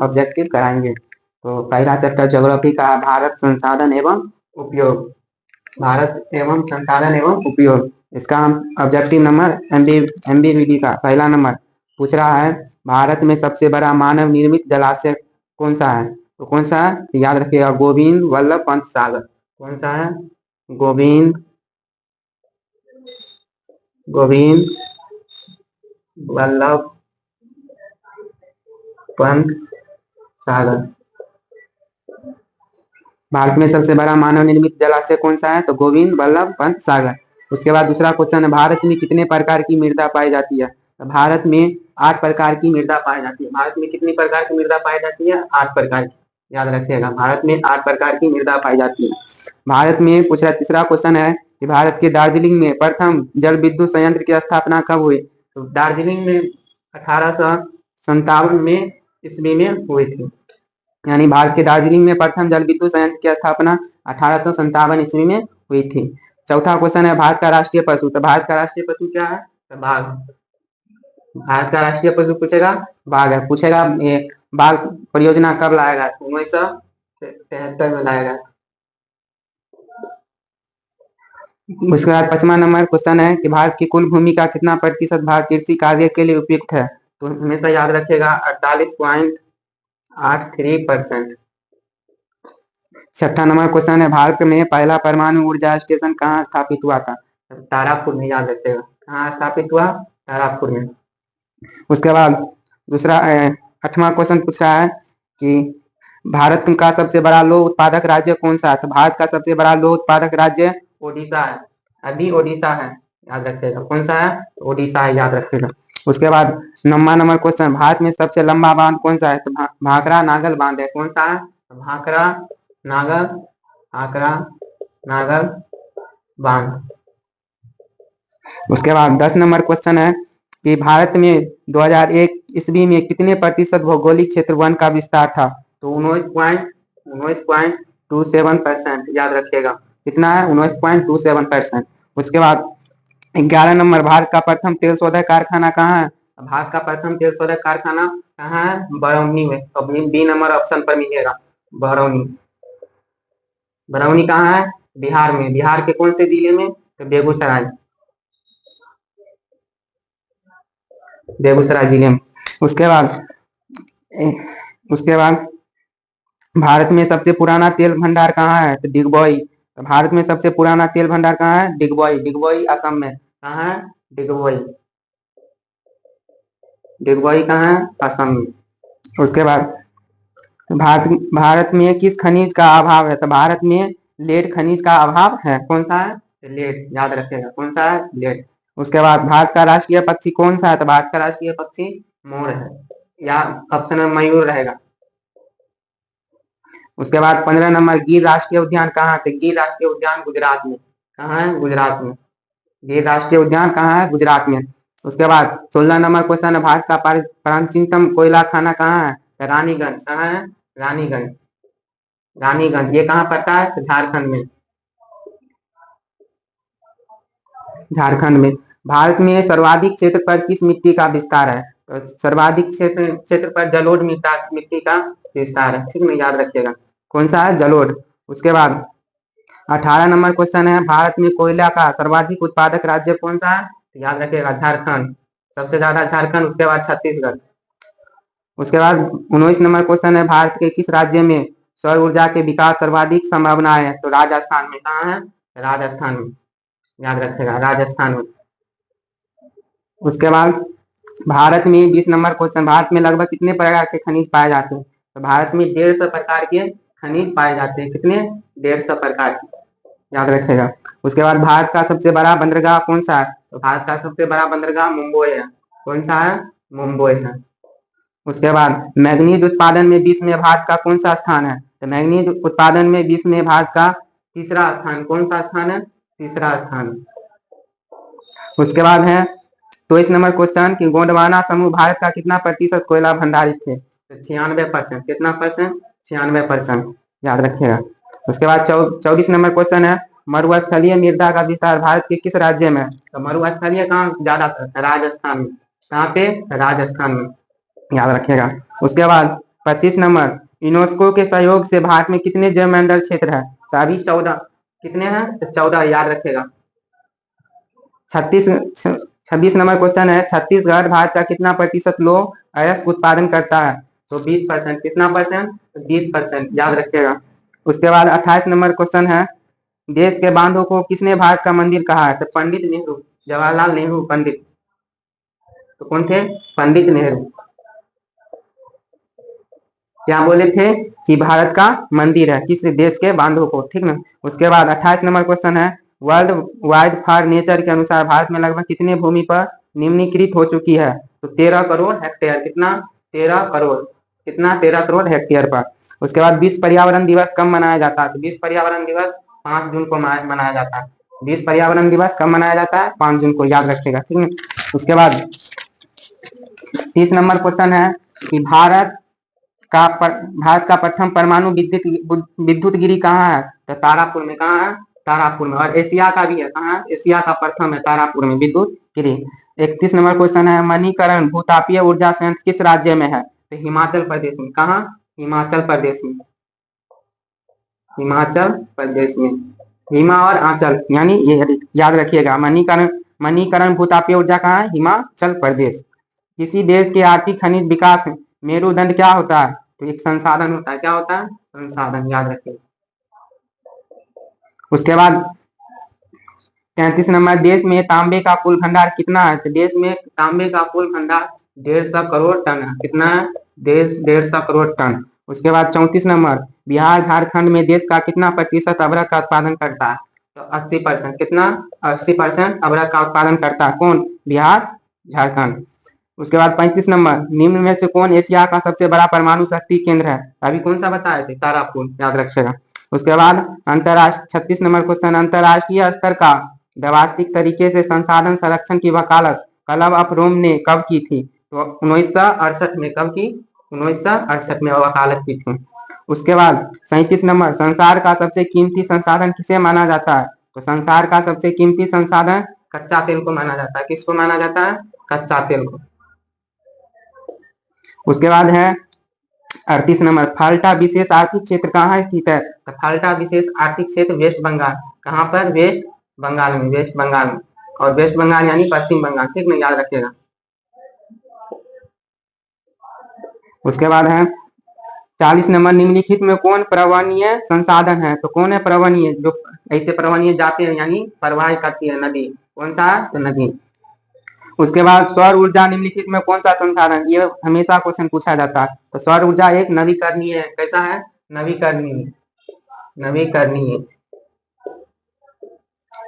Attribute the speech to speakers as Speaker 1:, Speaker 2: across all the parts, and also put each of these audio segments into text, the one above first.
Speaker 1: Objective कराएंगे। तो पहला चैप्टर ज्योग्राफी का भारत संसाधन एवं उपयोग, भारत एवं संसाधन एवं उपयोग, इसका हम ऑब्जेक्टिव नंबर MBVD का पहला नंबर पूछ रहा है, भारत में सबसे बड़ा मानव निर्मित जलाशय कौन सा है? तो कौन सा है? याद रखिएगा, गोविंद वल्लभ पंत सागर। कौन सा है? गोविंद वल्लभ पंत सागर। भारत में सबसे बड़ा मानव निर्मित जलाशय कौन सा है? तो गोविंद वल्लभ पंत सागर। उसके बाद दूसरा क्वेश्चन है, भारत में कितने प्रकार की मृदा पाई जाती है? तो भारत में 8 प्रकार की मृदा पाई जाती है। भारत में कितनी प्रकार की मृदा पाई जाती है? 8 प्रकार की। याद रखिएगा, भारत में 8 प्रकार की मृदा पाई जाती है। भारत में पूछ रहा, तीसरा क्वेश्चन है कि भारत के दार्जिलिंग में प्रथम जल विद्युत संयंत्र की स्थापना कब हुई? तो दार्जिलिंग में 1857 में ईस्वी में हुई थी। यानी भारत के दार्जिलिंग में प्रथम जल विद्युत संयंत्र की स्थापना 1857 ईस्वी में हुई थी। चौथा क्वेश्चन है, भारत का राष्ट्रीय पशु। तो भारत का राष्ट्रीय पशु क्या है? तो बाघ। भारत का राष्ट्रीय पशु पूछेगा, बाघ है। पूछेगा बाघ परियोजना कब लाएगा? 1973 में लाएगा। उसके बाद 5वां नंबर क्वेश्चन है कि भारत की कुल भूमि का कितना प्रतिशत भाग कृषि कार्य के लिए उपयुक्त है? तो हमेशा याद रखिएगा 48.83%। छठा नंबर क्वेश्चन है, भारत में पहला परमाणु ऊर्जा स्टेशन कहाँ स्थापित हुआ था? तारापुर में। याद रखिएगा, कहाँ स्थापित हुआ? तारापुर में। उसके बाद दूसरा 8वां क्वेश्चन पूछ रहा है कि भारत का सबसे बड़ा लौह उत्पादक राज्य कौन सा है? तो भारत का सबसे बड़ा लौह उत्पादक राज्य ओडिशा है। अभी ओडिशा है, याद रखिएगा। कौन सा है? ओडिशा है, याद रखिएगा। उसके बाद 9वां नंबर क्वेश्चन, भारत में सबसे लंबा बांध कौन सा है? तो भाखड़ा नागल बांध है। कौन सा है? भाखड़ा नागल बांध। उसके बाद 10 नंबर क्वेश्चन है कि भारत में 2001 ईस्वी में कितने प्रतिशत भौगोलिक क्षेत्र वन का विस्तार था? तो 19.27%। याद रखिएगा, कितना है? 19.27%। उसके बाद 11 नंबर, भारत का प्रथम तेल शोधक कारखाना कहाँ है? भारत का प्रथम तेल शोधक कारखाना कहाँ है? बरौनी में। बी नंबर ऑप्शन पर मिलेगा, बरौनी। बरौनी कहाँ है? बिहार में। बिहार के कौन से जिले में? तो बेगूसराय जिले में। उसके बाद भारत में सबसे पुराना तेल भंडार कहाँ है? तो डिगबोई। तो भारत में सबसे पुराना तेल भंडार कहाँ है? डिगबोई असम में। कहाँ है? डिगबोई कहाँ है? असम में। उसके बाद भारत में किस खनिज का अभाव है? तो भारत में लेड खनिज का अभाव है। कौन सा है? लेड। याद रखिएगा, कौन सा है? लेड। उसके बाद भारत का राष्ट्रीय पक्षी कौन सा है? तो भारत का राष्ट्रीय पक्षी मोर है, या ऑप्शन में मयूर रहेगा। उसके बाद 15 नंबर, गिर राष्ट्रीय उद्यान कहाँ है? गिर राष्ट्रीय उद्यान गुजरात में। कहाँ है? गुजरात में। गिर राष्ट्रीय उद्यान कहाँ है? गुजरात में। उसके बाद 16 नंबर क्वेश्चन है, भारत का प्राचीनतम कोयला खाना कहाँ है? तो रानीगंज। कहाँ है? रानीगंज। ये कहाँ पड़ता है? तो झारखंड में। भारत में सर्वाधिक क्षेत्र पर किस मिट्टी का विस्तार है? तो सर्वाधिक क्षेत्र पर जलोढ़ मिट्टी का विस्तार है। ठीक है, याद रखिएगा, कौन सा है? जलोढ़। उसके बाद 18 नंबर क्वेश्चन है, भारत में कोयला का सर्वाधिक उत्पादक राज्य कौन सा है? याद रखिएगा, झारखंड। सबसे ज्यादा झारखंड, उसके बाद छत्तीसगढ़। उसके बाद 19 नंबर क्वेश्चन है, भारत के किस राज्य में सौर ऊर्जा के विकास सर्वाधिक संभावना है? तो राजस्थान में। कहाँ है? राजस्थान में। याद रखिएगा, राजस्थान में। उसके बाद भारत में 20 नंबर क्वेश्चन, भारत में लगभग कितने प्रकार के खनिज पाए जाते हैं? तो भारत में 150 प्रकार के खनिज पाए जाते हैं। कितने? 150 प्रकार के। याद रखिएगा। उसके बाद भारत का सबसे बड़ा बंदरगाह कौन सा है? तो भारत का सबसे बड़ा बंदरगाह मुंबई है। कौन सा है? मुंबई है। उसके बाद मैग्नीज उत्पादन में विश्व में भारत का कौन सा स्थान है? तो मैग्नीज उत्पादन में विश्व में भारत का तीसरा स्थान। कौन सा स्थान है? तीसरा स्थान। उसके बाद है 23 नंबर क्वेश्चन कि गोंडवाना समूह भारत का कितना प्रतिशत कोयला भंडारित है? तो 96%। कितना परसेंट? 96%। याद रखिएगा। उसके बाद 24 नंबर क्वेश्चन है, मरुस्थलीय मृदा का विस्तार भारत के किस राज्य में? तो मरुस्थलीय कहाँ ज्यादातर? राजस्थान में। कहाँ पे? राजस्थान में। याद रखिएगा। उसके बाद 25 नंबर, यूनेस्को के सहयोग से भारत में कितने जैवमंडल क्षेत्र है? तो अभी 14 कितने हैं? तो 14 याद रखेगा। 26 नंबर क्वेश्चन है, छत्तीसगढ़ भारत का कितना प्रतिशत लौह अयस्क उत्पादन करता है? तो 20%। कितना परसेंट? 20%, याद रखेगा। उसके बाद 28 नंबर क्वेश्चन है, देश के बांधों को किसने भारत का मंदिर कहा है? तो पंडित नेहरू, जवाहरलाल नेहरू पंडित। तो कौन थे? पंडित नेहरू। क्या बोले थे? कि भारत का मंदिर है किस देश के बांधों को, ठीक ना। उसके बाद 28 नंबर क्वेश्चन है, वर्ल्ड वाइड फॉर नेचर के अनुसार भारत में लगभग कितने भूमि पर निम्नीकृत हो चुकी है? तो 13 करोड़ हेक्टेयर। कितना? 13 करोड़। कितना? 13 करोड़ हेक्टेयर पर। उसके बाद विश्व पर्यावरण दिवस कब मनाया जाता है? तो विश्व पर्यावरण दिवस 5 जून को मनाया जाता है। विश्व पर्यावरण दिवस कब मनाया जाता है? 5 जून को, याद रखेगा, ठीक है। उसके बाद 30 नंबर क्वेश्चन है कि भारत का प्रथम परमाणु विद्युत गिरी कहाँ है? तो तारापुर में। कहाँ है? तारापुर में। और एशिया का भी है। कहाँ है? एशिया का प्रथम है तारापुर में विद्युत गिरी। 31 नंबर क्वेश्चन है, मणिकरण भूतापीय ऊर्जा संयंत्र किस राज्य में है? तो हिमाचल प्रदेश में। कहाँ? हिमाचल प्रदेश में। हिमाचल प्रदेश में। हिमा और आंचल, यानी ये याद रखिएगा। मणिकरण भूतापीय ऊर्जा कहाँ है? हिमाचल प्रदेश। किसी देश के आर्थिक खनिज विकास मेरुदंड क्या होता है? तो एक संसाधन होता है। क्या होता है? संसाधन, याद रखिए। उसके बाद 33 नंबर, देश में तांबे का कुल भंडार कितना है? तो देश में तांबे का कुल भंडार 150 करोड़ टन है। कितना है? 150 करोड़ टन। उसके बाद 34 नंबर, बिहार झारखंड में देश का कितना प्रतिशत अबरक का उत्पादन करता है? तो 80%। कितना? 80% अबरक का उत्पादन करता है। कौन? बिहार झारखंड। उसके बाद 35 नंबर, निम्न में से कौन एशिया का सबसे बड़ा परमाणु शक्ति केंद्र है? अभी कौन सा बताए थे? तारापुर, याद रखिएगा। उसके बाद अंतरराष्ट्रीय 36 नंबर क्वेश्चन, अंतरराष्ट्रीय स्तर का व्यवस्थित तरीके से संसाधन संरक्षण की वकालत क्लब ऑफ रोम ने कब की थी? तो 1968 में। कब की? 1968 में वकालत की थी। उसके बाद 37 नंबर, संसार का सबसे कीमती संसाधन किसे माना जाता है? तो संसार का सबसे कीमती संसाधन कच्चा तेल को माना जाता है। किसको माना जाता है? कच्चा तेल को। उसके बाद है 38 नंबर, फाल्टा विशेष आर्थिक क्षेत्र कहाँ स्थित है? तो फाल्टा विशेष आर्थिक क्षेत्र वेस्ट बंगाल। कहाँ पर? वेस्ट बंगाल में। वेस्ट बंगाल में। और वेस्ट बंगाल यानी पश्चिम बंगाल, ठीक ना, याद रखिएगा। उसके बाद है 40 नंबर, निम्नलिखित में कौन पर्वणीय संसाधन है? तो कौन है पर्वणीय? जो ऐसे पर्वणीय जाते हैं यानी प्रवाह करती है नदी। कौन सा? तो नदी। उसके बाद सौर ऊर्जा निम्नलिखित में कौन सा संसाधन? ये हमेशा क्वेश्चन पूछा जाता है। तो सौर ऊर्जा एक नवीकरणीय है। कैसा है? नवीकरणीय। नवीकरणीय।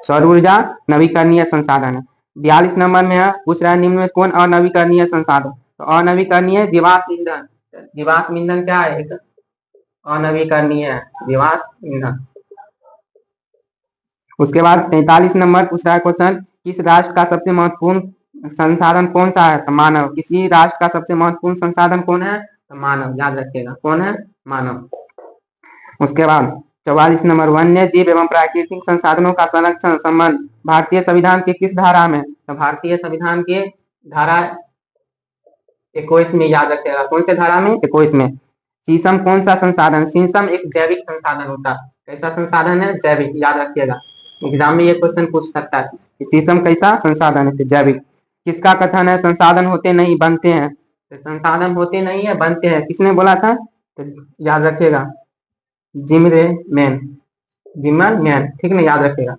Speaker 1: सौर ऊर्जा नवीकरणीय संसाधन है। 42 नंबर में है, पूछ रहा है निम्न में कौन अनवीकरणीय संसाधन? तो अनवीकरणीय जीवाश्म ईंधन। जीवाश्म ईंधन क्या है? एक अनवीकरणीय जीवाश्म ईंधन। उसके बाद 43 नंबर पूछ रहा है क्वेश्चन, किस राष्ट्र का सबसे महत्वपूर्ण संसाधन कौन सा है? तो मानव। किसी राष्ट्र का सबसे महत्वपूर्ण संसाधन कौन है? तो मानव, याद रखिएगा। कौन है? मानव। उसके बाद 44 नंबर, वन्य जीव एवं प्राकृतिक संसाधनों का संरक्षण संबंध भारतीय संविधान के किस धारा में? तो भारतीय संविधान के धारा 21 में, याद रखिएगा। कौन से धारा में? 21 में। शीशम कौन सा संसाधन? शीशम एक जैविक संसाधन होता है। कैसा संसाधन है? जैविक, याद रखिएगा। एग्जाम में ये क्वेश्चन पूछ सकता है कि शीशम कैसा संसाधन है? जैविक। किसका कथन है संसाधन होते नहीं बनते हैं? तो संसाधन होते नहीं है, बनते हैं। किसने बोला था? तो याद रखिएगा, जिमरे मैन। जिमर मैन, ठीक ना, याद रखिएगा।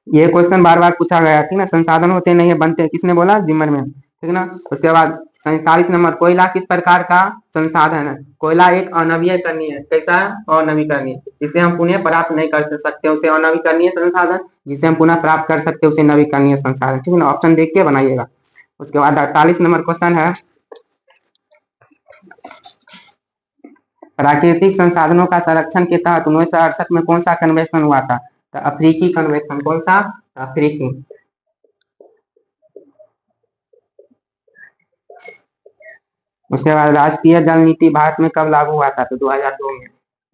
Speaker 1: ये क्वेश्चन बार बार पूछा गया, ठीक ना। संसाधन होते नहीं है, बनते हैं। किसने बोला? जिमरमैन, ठीक ना। उसके बाद 47 नंबर, कोयला किस प्रकार का संसाधन है? कोयला एक अनवीकरणीय है। कैसा है? अनवीकरणीय। जिसे हम पुनः प्राप्त नहीं कर सकते उसे अनवीकरणीय संसाधन, जिसे हम पुनः प्राप्त कर सकते उसे नवीकरणीय संसाधन, ठीक है ना। ऑप्शन देख के बनाइएगा। उसके बाद 48 नंबर क्वेश्चन है, प्राकृतिक संसाधनों का संरक्षण के तहत 1968 में कौन सा कन्वेंशन हुआ था? तो अफ्रीकी कन्वेंशन। कौन सा? अफ्रीकी। उसके बाद राष्ट्रीय जल नीति भारत में कब लागू हुआ था? तो 2002 में।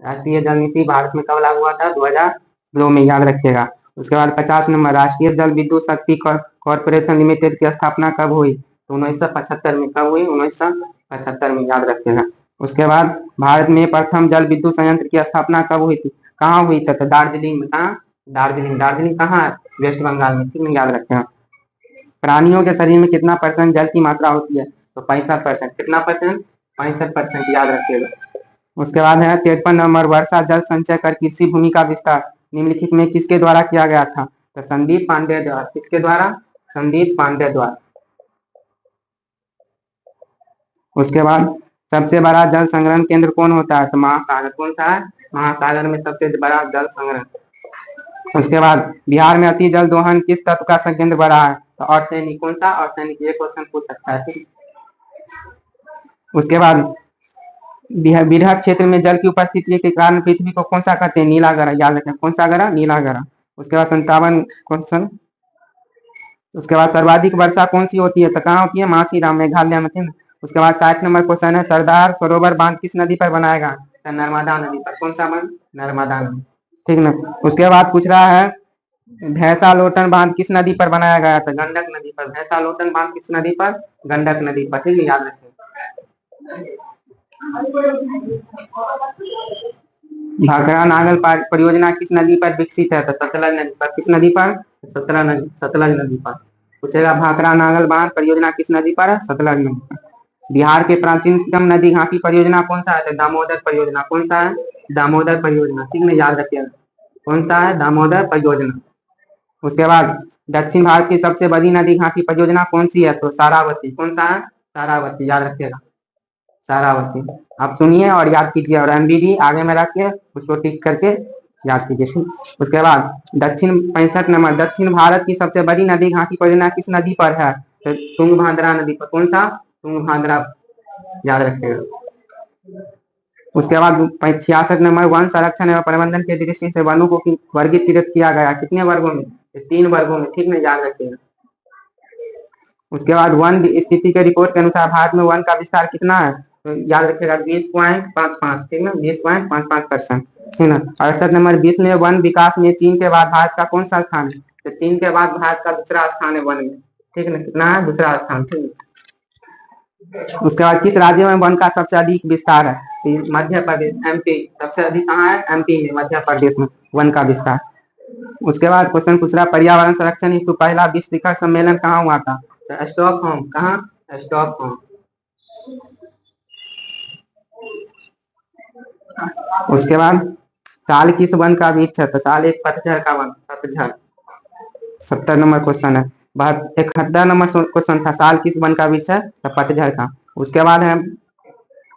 Speaker 1: राष्ट्रीय जल नीति भारत में कब लागू हुआ था? 2002 में, याद रखिएगा। उसके बाद 50 नंबर, राष्ट्रीय जल विद्युत शक्ति कॉर्पोरेशन लिमिटेड की स्थापना कब हुई? तो 1975 में। कब हुई? 1975 75 में, याद रखिएगा। उसके बाद भारत में प्रथम जल विद्युत संयंत्र की स्थापना कब हुई थी? कहाँ हुई थी? तो दार्जिलिंग में। कहाँ? दार्जिलिंग। दार्जिलिंग कहाँ है? वेस्ट बंगाल में, ठीक है, याद रखिएगा। प्राणियों के शरीर में कितना परसेंट जल की मात्रा होती है? तो 65%। कितना परसेंट? 65%, याद रखिएगा। उसके बाद है 53 नंबर, वर्षा जल संचय कर कृषि भूमि का विस्तार निम्नलिखित में किसके द्वारा किया गया था? तो संदीप पांडे द्वारा। किसके द्वारा? संदीप पांडे द्वारा। उसके बाद सबसे बड़ा जल संग्रहण केंद्र कौन होता है? तो महासागर। कौन सा है? महासागर में सबसे बड़ा जल संग्रहण। उसके बाद बिहार में अति जल दोहन किस तत्व का संकेंद्र बड़ा है? तो आर्सेनिक। कौन सा? आर्सेनिक। ये क्वेश्चन पूछ सकता है, ठीक। उसके बाद बृहद क्षेत्र में जल की उपस्थिति के कारण पृथ्वी को कौन सा कहते हैं? नीला ग्रह। याद रखें, कौन सा ग्रह? नीला ग्रह। उसके बाद 57 क्वेश्चन। उसके बाद सर्वाधिक वर्षा कौन सी होती है? तो कहाँ होती है? मासीराम, मेघालय में, ठीक। उसके बाद 60 नंबर क्वेश्चन है, सरदार सरोवर बांध किस नदी पर बनाया गया? तो नर्मदा नदी पर। कौन सा बांध? नर्मदा नदी, ठीक ना। उसके बाद पूछ रहा है भैंसा लोटन बांध किस नदी पर बनाया गया था? गंडक नदी पर। भैंसा लोटन बांध किस नदी पर? गंडक नदी पर, ठीक है, याद रखें। भाखड़ा नागल परियोजना किस नदी पर विकसित है? तो सतलज नदी पर। किस नदी पर? सतलज नदी पर पूछेगा। भाखड़ा नागल बांध परियोजना किस नदी पर है? सतलज नदी पर। बिहार के प्राचीनतम नदी घाटी परियोजना कौन सा है? तो दामोदर परियोजना। कौन सा है? दामोदर परियोजना, ठीक है, याद रखिएगा। कौन सा है? दामोदर परियोजना। उसके बाद दक्षिण भारत की सबसे बड़ी नदी घाटी परियोजना कौन सी है? तो सारावती। कौन सा है? सारावती, याद रखिएगा। सारावती। आप सुनिए और याद कीजिए, और एमबीडी आगे में रख के उसको टिक करके याद कीजिए। उसके बाद दक्षिण 65 नंबर, दक्षिण भारत की सबसे बड़ी नदी घाटी परियोजना किस नदी पर है? तो तुंगभाद्रा नदी पर। कौन सा? तुंगभाद्रा, याद रखिएगा। उसके बाद 66 नंबर, वन संरक्षण एवं प्रबंधन की दृष्टि से वनों को वर्गीकृत किया गया कितने वर्गों में? 3 वर्गों में, ठीक है, याद रखिएगा। उसके बाद वन स्थिति के रिपोर्ट के अनुसार भारत में वन का विस्तार कितना है? तो याद रखिएगा 20.55, ठीक ना, 20.55%, ठीक ना। 68 नंबर, विश्व में वन विकास में चीन के बाद भारत का कौन सा स्थान है? तो चीन के बाद भारत का दूसरा स्थान है वन में, ठीक है ना। कितना है? दूसरा स्थान, ठीक है। उसके बाद किस राज्य में वन का सबसे अधिक विस्तार है? तो मध्य प्रदेश, एमपी। सबसे अधिक कहाँ है? एमपी में, मध्य प्रदेश में वन का विस्तार। उसके बाद क्वेश्चन पूछ रहा पर्यावरण संरक्षण हेतु पहला विश्व शिखर सम्मेलन कहाँ हुआ था? तो स्टॉकहोम। कहाँ? स्टॉकहोम। उसके बाद साल किस वन का वृक्ष है? तो साल एक पतझड़ का वन, पतझड़। 70 नंबर क्वेश्चन है। 71 नंबर क्वेश्चन था, साल किस वन का वृक्ष है? तो पतझड़ का। उसके बाद है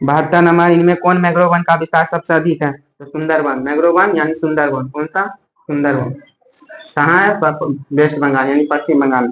Speaker 1: 72 नंबर, इनमें कौन मैंग्रोव वन का विस्तार सबसे अधिक है? तो सुंदरवन। मैंग्रोव वन यानी सुंदरवन। कौन सा? सुंदरवन। कहाँ है? वेस्ट बंगाल यानी पश्चिम बंगाल।